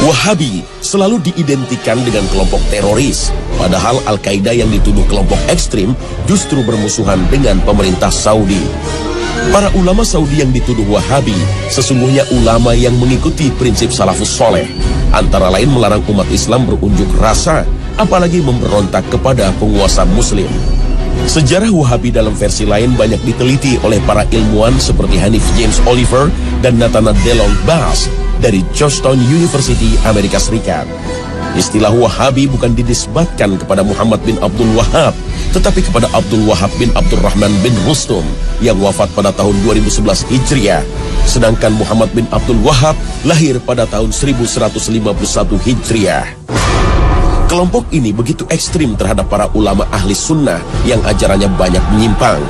Wahabi selalu diidentikan dengan kelompok teroris, padahal Al-Qaeda yang dituduh kelompok ekstrim justru bermusuhan dengan pemerintah Saudi. Para ulama Saudi yang dituduh Wahabi sesungguhnya ulama yang mengikuti prinsip salafus soleh, antara lain melarang umat Islam berunjuk rasa, apalagi memberontak kepada penguasa muslim. Sejarah Wahabi dalam versi lain banyak diteliti oleh para ilmuwan seperti Hanif James Oliver dan Nathanael Delon Bass dari Georgetown University, Amerika Serikat. Istilah Wahabi bukan dinisbatkan kepada Muhammad bin Abdul Wahab, tetapi kepada Abdul Wahab bin Abdurrahman bin Rustum yang wafat pada tahun 2011 Hijriah. Sedangkan Muhammad bin Abdul Wahab lahir pada tahun 1151 Hijriah. Kelompok ini begitu ekstrim terhadap para ulama ahli sunnah yang ajarannya banyak menyimpang.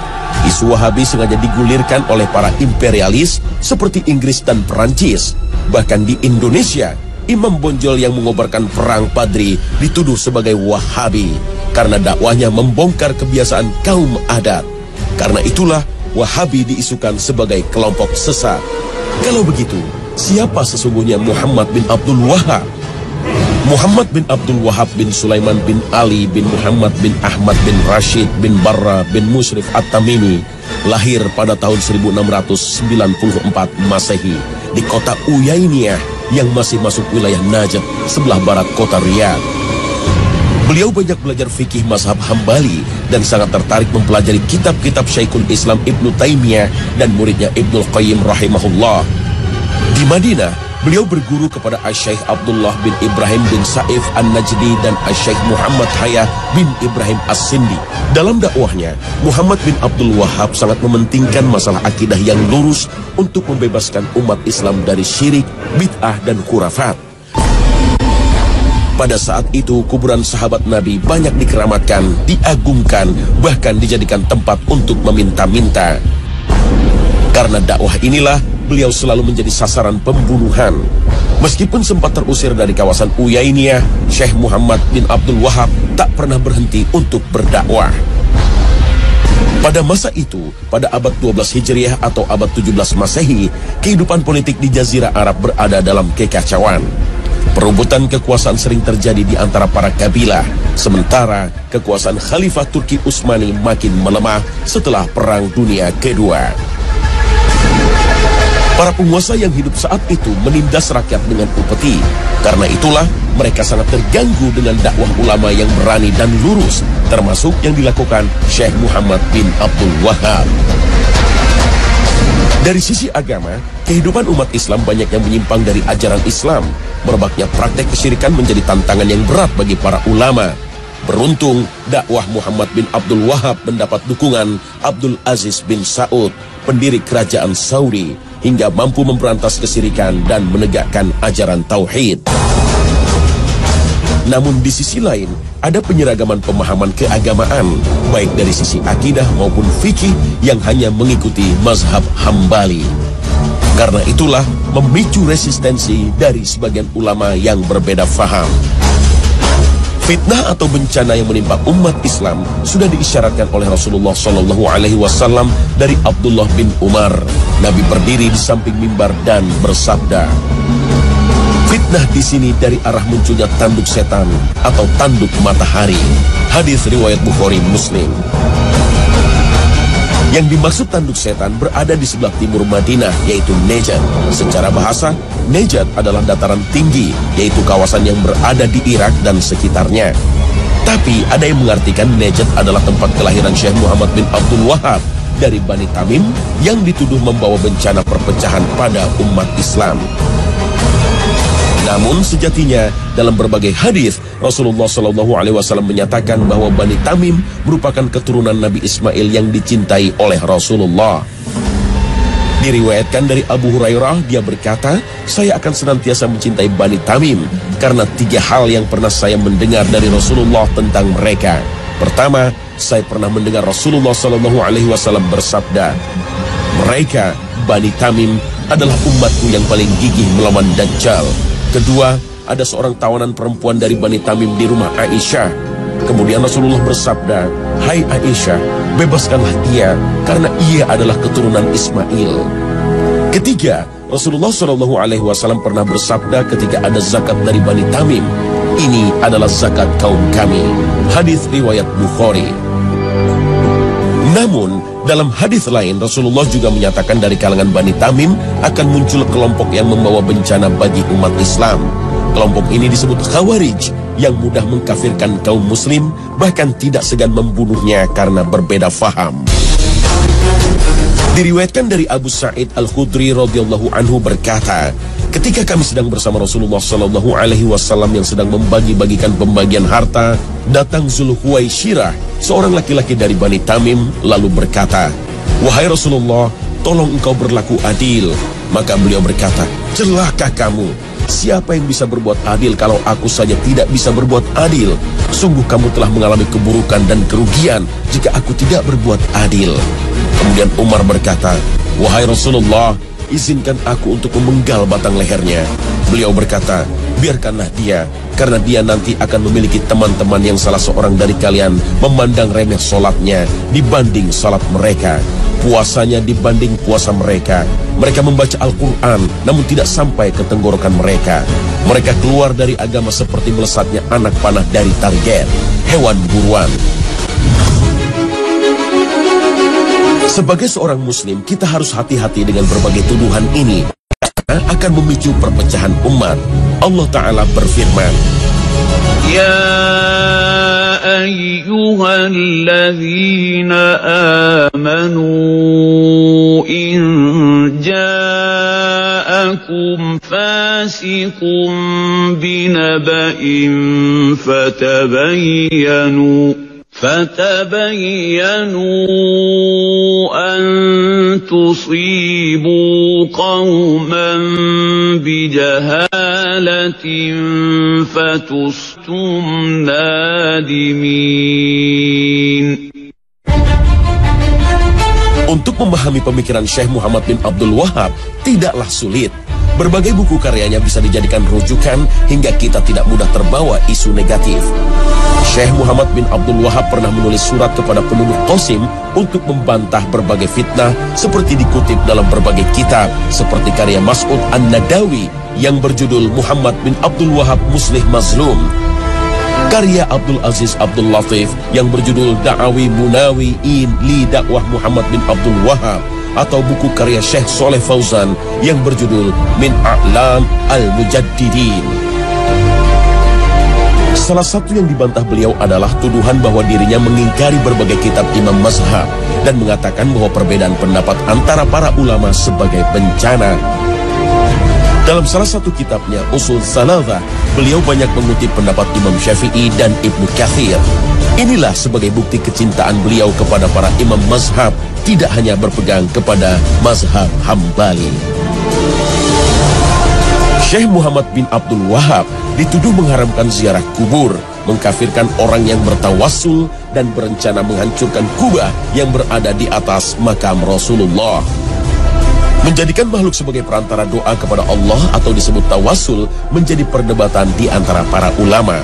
Isu Wahabi sengaja digulirkan oleh para imperialis seperti Inggris dan Perancis. Bahkan di Indonesia, imam bonjol yang mengobarkan perang Padri dituduh sebagai Wahabi karena dakwahnya membongkar kebiasaan kaum adat. Karena itulah Wahabi diisukan sebagai kelompok sesat. Kalau begitu, siapa sesungguhnya Muhammad bin Abdul Wahab? Muhammad bin Abdul Wahab bin Sulaiman bin Ali bin Muhammad bin Ahmad bin Rashid bin Barra bin Mushrif At-Tamimi lahir pada tahun 1694 Masehi di kota Uyainiyah yang masih masuk wilayah Najd sebelah barat kota Riyadh. Beliau banyak belajar fikih mazhab Hambali dan sangat tertarik mempelajari kitab-kitab Syekhul Islam Ibnu Taimiyah dan muridnya Ibnul Qayyim rahimahullah. Di Madinah, beliau berguru kepada Asy-Syaikh Abdullah bin Ibrahim bin Saif An-Najdi dan Asy-Syaikh Muhammad Hayah bin Ibrahim As-Sindi. Dalam dakwahnya, Muhammad bin Abdul Wahab sangat mementingkan masalah akidah yang lurus untuk membebaskan umat Islam dari syirik, bid'ah, dan khurafat. Pada saat itu, kuburan sahabat Nabi banyak dikeramatkan, diagungkan, bahkan dijadikan tempat untuk meminta-minta. Karena dakwah inilah, beliau selalu menjadi sasaran pembunuhan. Meskipun sempat terusir dari kawasan Uyainiyah, Syekh Muhammad bin Abdul Wahab tak pernah berhenti untuk berdakwah. Pada masa itu, pada abad 12 Hijriah atau abad 17 Masehi, kehidupan politik di Jazirah Arab berada dalam kekacauan. Perebutan kekuasaan sering terjadi di antara para kabilah, sementara kekuasaan Khalifah Turki Utsmani makin melemah setelah Perang Dunia Kedua. Para penguasa yang hidup saat itu menindas rakyat dengan upeti. Karena itulah mereka sangat terganggu dengan dakwah ulama yang berani dan lurus, termasuk yang dilakukan Syekh Muhammad bin Abdul Wahab. Dari sisi agama, kehidupan umat Islam banyak yang menyimpang dari ajaran Islam. Merebaknya praktek kesyirikan menjadi tantangan yang berat bagi para ulama. Beruntung, dakwah Muhammad bin Abdul Wahab mendapat dukungan Abdul Aziz bin Saud, pendiri kerajaan Saudi, hingga mampu memberantas kesyirikan dan menegakkan ajaran tauhid. Namun di sisi lain, ada penyeragaman pemahaman keagamaan, baik dari sisi akidah maupun fikih yang hanya mengikuti mazhab Hambali. Karena itulah memicu resistensi dari sebagian ulama yang berbeda faham. Fitnah atau bencana yang menimpa umat Islam sudah diisyaratkan oleh Rasulullah SAW dari Abdullah bin Umar. Nabi berdiri di samping mimbar dan bersabda, fitnah di sini dari arah munculnya tanduk setan atau tanduk matahari. Hadis riwayat Bukhari Muslim. Yang dimaksud tanduk setan berada di sebelah timur Madinah, yaitu Najd. Secara bahasa, Najd adalah dataran tinggi, yaitu kawasan yang berada di Irak dan sekitarnya. Tapi ada yang mengartikan Najd adalah tempat kelahiran Syekh Muhammad bin Abdul Wahab dari Bani Tamim yang dituduh membawa bencana perpecahan pada umat Islam. Namun sejatinya dalam berbagai hadis Rasulullah SAW menyatakan bahwa Bani Tamim merupakan keturunan Nabi Ismail yang dicintai oleh Rasulullah. Diriwayatkan dari Abu Hurairah, dia berkata, saya akan senantiasa mencintai Bani Tamim karena 3 hal yang pernah saya mendengar dari Rasulullah tentang mereka. Pertama, saya pernah mendengar Rasulullah SAW bersabda, mereka Bani Tamim adalah umatku yang paling gigih melawan Dajjal. Kedua, ada seorang tawanan perempuan dari Bani Tamim di rumah Aisyah. Kemudian Rasulullah bersabda, hai Aisyah, bebaskanlah ia karena ia adalah keturunan Ismail. Ketiga, Rasulullah SAW pernah bersabda ketika ada zakat dari Bani Tamim, "Ini adalah zakat kaum kami." Hadis riwayat Bukhari. Namun, dalam hadis lain Rasulullah juga menyatakan dari kalangan Bani Tamim akan muncul kelompok yang membawa bencana bagi umat Islam. Kelompok ini disebut Khawarij, yang mudah mengkafirkan kaum muslim, bahkan tidak segan membunuhnya karena berbeda faham. Diriwayatkan dari Abu Sa'id Al-Khudri radhiyallahu anhu berkata, ketika kami sedang bersama Rasulullah SAW yang sedang membagi-bagikan pembagian harta, datang Zulhuwaisyrah, seorang laki-laki dari Bani Tamim, lalu berkata, "Wahai Rasulullah, tolong engkau berlaku adil." Maka beliau berkata, "Celaka kamu. Siapa yang bisa berbuat adil kalau aku saja tidak bisa berbuat adil? Sungguh kamu telah mengalami keburukan dan kerugian jika aku tidak berbuat adil." Kemudian Umar berkata, "Wahai Rasulullah, izinkan aku untuk memenggal batang lehernya." Beliau berkata, "Biarkanlah dia, karena dia nanti akan memiliki teman-teman yang salah seorang dari kalian memandang remeh sholatnya dibanding sholat mereka, puasanya dibanding puasa mereka. Mereka membaca Al-Quran, namun tidak sampai ke tenggorokan mereka. Mereka keluar dari agama seperti melesatnya anak panah dari target, hewan buruan." Sebagai seorang muslim, kita harus hati-hati dengan berbagai tuduhan ini, karena akan memicu perpecahan umat. Allah Ta'ala berfirman, "Ya ayyuhalladzina amanu in ja'akum fasiqun binaba'in فتبينوا أن تصيبوا قوما بجهالة فتصبحوا نادمين. Untuk memahami pemikiran Syekh Muhammad bin Abdul Wahab tidaklah sulit. Berbagai buku karyanya bisa dijadikan rujukan hingga kita tidak mudah terbawa isu negatif. Syekh Muhammad bin Abdul Wahab pernah menulis surat kepada penduduk Qasim untuk membantah berbagai fitnah seperti dikutip dalam berbagai kitab seperti karya Mas'ud An-Nadawi yang berjudul Muhammad bin Abdul Wahab Muslih Mazlum, karya Abdul Aziz Abdul Latif yang berjudul Da'awi Munawi'in li Dakwah Muhammad bin Abdul Wahab, atau buku karya Syekh Soleh Fauzan yang berjudul Min A'lam Al-Mujaddidin. Salah satu yang dibantah beliau adalah tuduhan bahwa dirinya mengingkari berbagai kitab imam mazhab dan mengatakan bahwa perbedaan pendapat antara para ulama sebagai bencana. Dalam salah satu kitabnya, Usul Tsalatshah, beliau banyak mengutip pendapat Imam Syafi'i dan Ibnu Katsir. Inilah sebagai bukti kecintaan beliau kepada para imam mazhab, tidak hanya berpegang kepada mazhab Hambali. Syekh Muhammad bin Abdul Wahab dituduh mengharamkan ziarah kubur, mengkafirkan orang yang bertawassul, dan berencana menghancurkan kubah yang berada di atas makam Rasulullah. Menjadikan makhluk sebagai perantara doa kepada Allah atau disebut tawassul menjadi perdebatan di antara para ulama.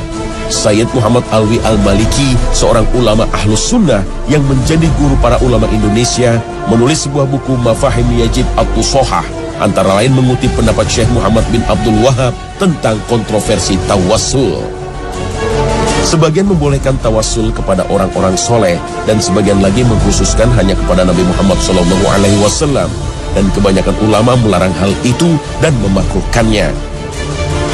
Sayyid Muhammad Alwi Al-Maliki, seorang ulama Ahlus Sunnah yang menjadi guru para ulama Indonesia, menulis sebuah buku Mafahim Yajib At-Tusohah, antara lain mengutip pendapat Syekh Muhammad bin Abdul Wahab tentang kontroversi tawassul. Sebagian membolehkan tawassul kepada orang-orang soleh, dan sebagian lagi mengkhususkan hanya kepada Nabi Muhammad SAW, dan kebanyakan ulama melarang hal itu dan memakruhkannya.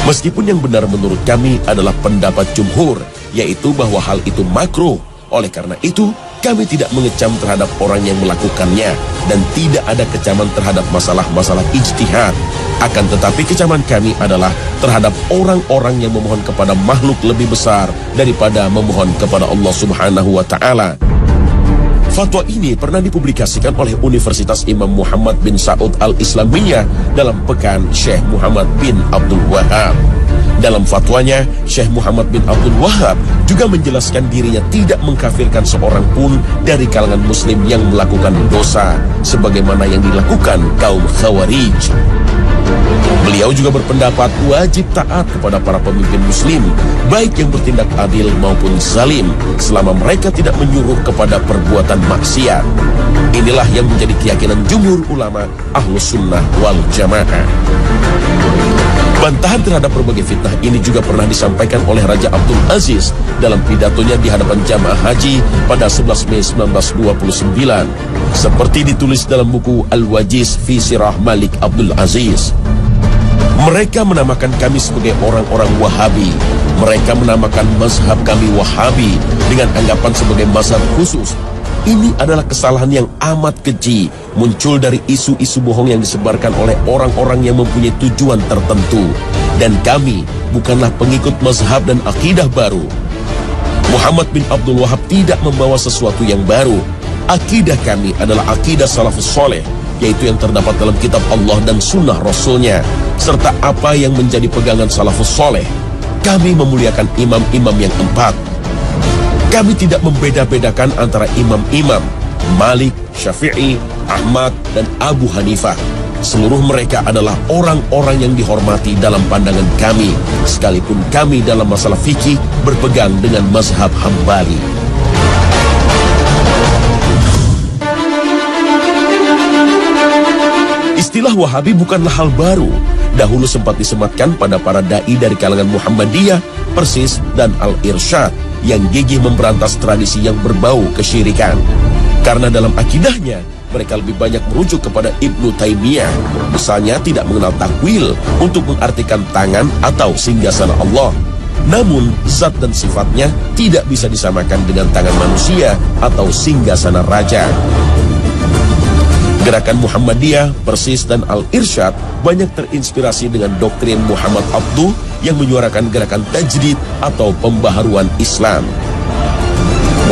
Meskipun yang benar menurut kami adalah pendapat jumhur, yaitu bahwa hal itu makruh. Oleh karena itu, kami tidak mengecam terhadap orang yang melakukannya, dan tidak ada kecaman terhadap masalah-masalah ijtihad. Akan tetapi kecaman kami adalah terhadap orang-orang yang memohon kepada makhluk lebih besar daripada memohon kepada Allah Subhanahu wa Ta'ala. Fatwa ini pernah dipublikasikan oleh Universitas Imam Muhammad bin Saud Al-Islamiyah dalam Pekan Syekh Muhammad bin Abdul Wahab. Dalam fatwanya, Syekh Muhammad bin Abdul Wahab juga menjelaskan dirinya tidak mengkafirkan seorang pun dari kalangan muslim yang melakukan dosa, sebagaimana yang dilakukan kaum Khawarij. Beliau Beliau juga berpendapat wajib taat kepada para pemimpin muslim, baik yang bertindak adil maupun zalim, selama mereka tidak menyuruh kepada perbuatan maksiat. Inilah yang menjadi keyakinan jumhur ulama Ahlus Sunnah wal Jamaah. Bantahan terhadap berbagai fitnah ini juga pernah disampaikan oleh Raja Abdul Aziz dalam pidatonya di hadapan jamaah haji pada 11 Mei 1929, seperti ditulis dalam buku Al-Wajiz fi Sirah Malik Abdul Aziz. Mereka menamakan kami sebagai orang-orang Wahabi. Mereka menamakan mazhab kami Wahabi dengan anggapan sebagai mazhab khusus. Ini adalah kesalahan yang amat keji, muncul dari isu-isu bohong yang disebarkan oleh orang-orang yang mempunyai tujuan tertentu. Dan kami bukanlah pengikut mazhab dan akidah baru. Muhammad bin Abdul Wahab tidak membawa sesuatu yang baru. Akidah kami adalah akidah salafus soleh, yaitu yang terdapat dalam kitab Allah dan sunnah Rasulnya, serta apa yang menjadi pegangan salafus soleh. Kami memuliakan imam-imam yang 4. Kami tidak membeda-bedakan antara imam-imam Malik, Syafi'i, Ahmad, dan Abu Hanifah. Seluruh mereka adalah orang-orang yang dihormati dalam pandangan kami, sekalipun kami dalam masalah fikih berpegang dengan mazhab Hambali. Istilah Wahabi bukanlah hal baru. Dahulu sempat disematkan pada para da'i dari kalangan Muhammadiyah, Persis, dan Al-Irsyad yang gigih memberantas tradisi yang berbau kesyirikan. Karena dalam akidahnya, mereka lebih banyak merujuk kepada Ibnu Taimiyah. Misalnya tidak mengenal takwil untuk mengartikan tangan atau singgasana Allah. Namun, zat dan sifatnya tidak bisa disamakan dengan tangan manusia atau singgasana raja. Gerakan Muhammadiyah, Persis, dan Al-Irsyad banyak terinspirasi dengan doktrin Muhammad Abduh yang menyuarakan gerakan tajdid atau pembaharuan Islam.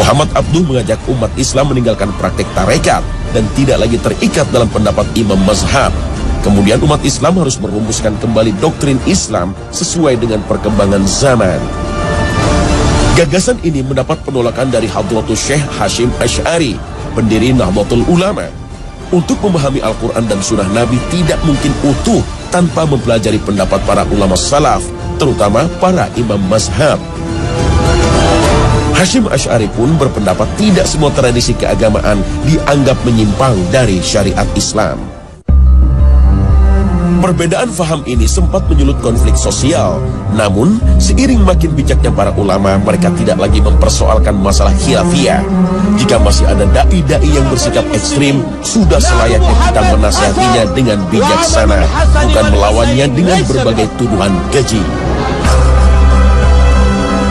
Muhammad Abduh mengajak umat Islam meninggalkan praktek tarekat dan tidak lagi terikat dalam pendapat imam mazhab. Kemudian umat Islam harus merumuskan kembali doktrin Islam sesuai dengan perkembangan zaman. Gagasan ini mendapat penolakan dari Hadratus Syekh Hashim Asy'ari, pendiri Nahdlatul Ulama. Untuk memahami Al-Quran dan Sunnah Nabi tidak mungkin utuh tanpa mempelajari pendapat para ulama salaf, terutama para imam mazhab. Hashim Asy'ari pun berpendapat tidak semua tradisi keagamaan dianggap menyimpang dari syariat Islam. Perbedaan faham ini sempat menyulut konflik sosial. Namun, seiring makin bijaknya para ulama, mereka tidak lagi mempersoalkan masalah khilafiyah. Jika masih ada da'i-da'i yang bersikap ekstrim, sudah selayaknya kita menasihatinya dengan bijaksana, bukan melawannya dengan berbagai tuduhan keji.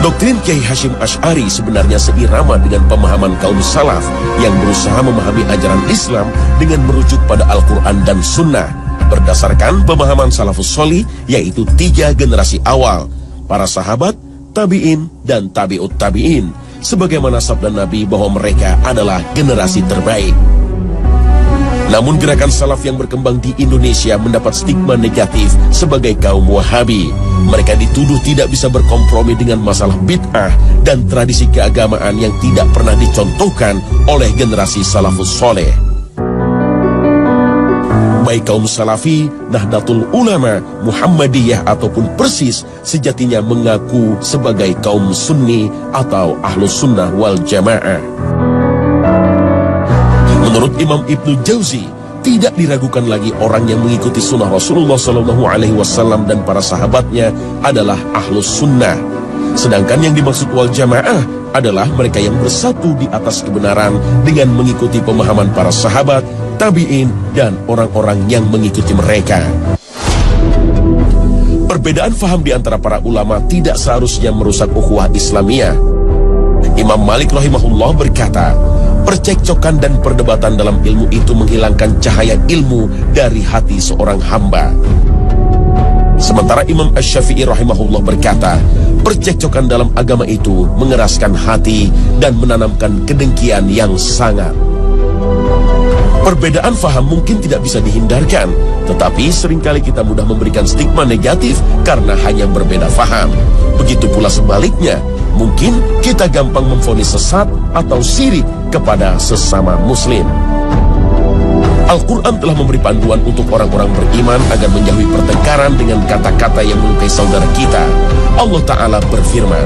Doktrin Kiai Hashim Asy'ari sebenarnya seirama dengan pemahaman kaum salaf yang berusaha memahami ajaran Islam dengan merujuk pada Al-Quran dan Sunnah, berdasarkan pemahaman salafus sholih, yaitu 3 generasi awal, para sahabat, tabi'in, dan tabi'ut tabi'in, sebagaimana sabda Nabi bahwa mereka adalah generasi terbaik. Namun gerakan salaf yang berkembang di Indonesia mendapat stigma negatif sebagai kaum Wahabi. Mereka dituduh tidak bisa berkompromi dengan masalah bid'ah dan tradisi keagamaan yang tidak pernah dicontohkan oleh generasi salafus soleh. Baik kaum Salafi, Nahdlatul Ulama, Muhammadiyah ataupun Persis sejatinya mengaku sebagai kaum Sunni atau Ahlus Sunnah wal Jamaah. Menurut Imam Ibnu Jauzi, tidak diragukan lagi orang yang mengikuti sunnah Rasulullah SAW dan para sahabatnya adalah Ahlus Sunnah. Sedangkan yang dimaksud wal Jamaah adalah mereka yang bersatu di atas kebenaran dengan mengikuti pemahaman para sahabat, tabi'in, dan orang-orang yang mengikuti mereka. Perbedaan faham di antara para ulama tidak seharusnya merusak ukhuwah Islamiyah. Imam Malik rahimahullah berkata, percekcokan dan perdebatan dalam ilmu itu menghilangkan cahaya ilmu dari hati seorang hamba. Sementara Imam Asy-Syafi'i rahimahullah berkata, percekcokan dalam agama itu mengeraskan hati dan menanamkan kedengkian yang sangat. Perbedaan faham mungkin tidak bisa dihindarkan, tetapi seringkali kita mudah memberikan stigma negatif karena hanya berbeda faham. Begitu pula sebaliknya, mungkin kita gampang memvonis sesat atau syirik kepada sesama muslim. Al-Quran telah memberi panduan untuk orang-orang beriman agar menjauhi pertengkaran dengan kata-kata yang melukai saudara kita. Allah Ta'ala berfirman,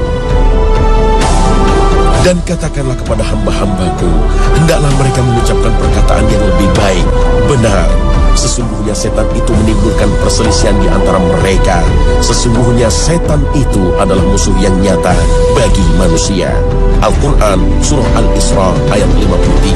"Dan katakanlah kepada hamba-hambaku, hendaklah mereka mengucapkan perkataan yang lebih baik. Benar, sesungguhnya setan itu menimbulkan perselisihan di antara mereka. Sesungguhnya setan itu adalah musuh yang nyata bagi manusia." Al-Quran Surah Al-Isra ayat 53.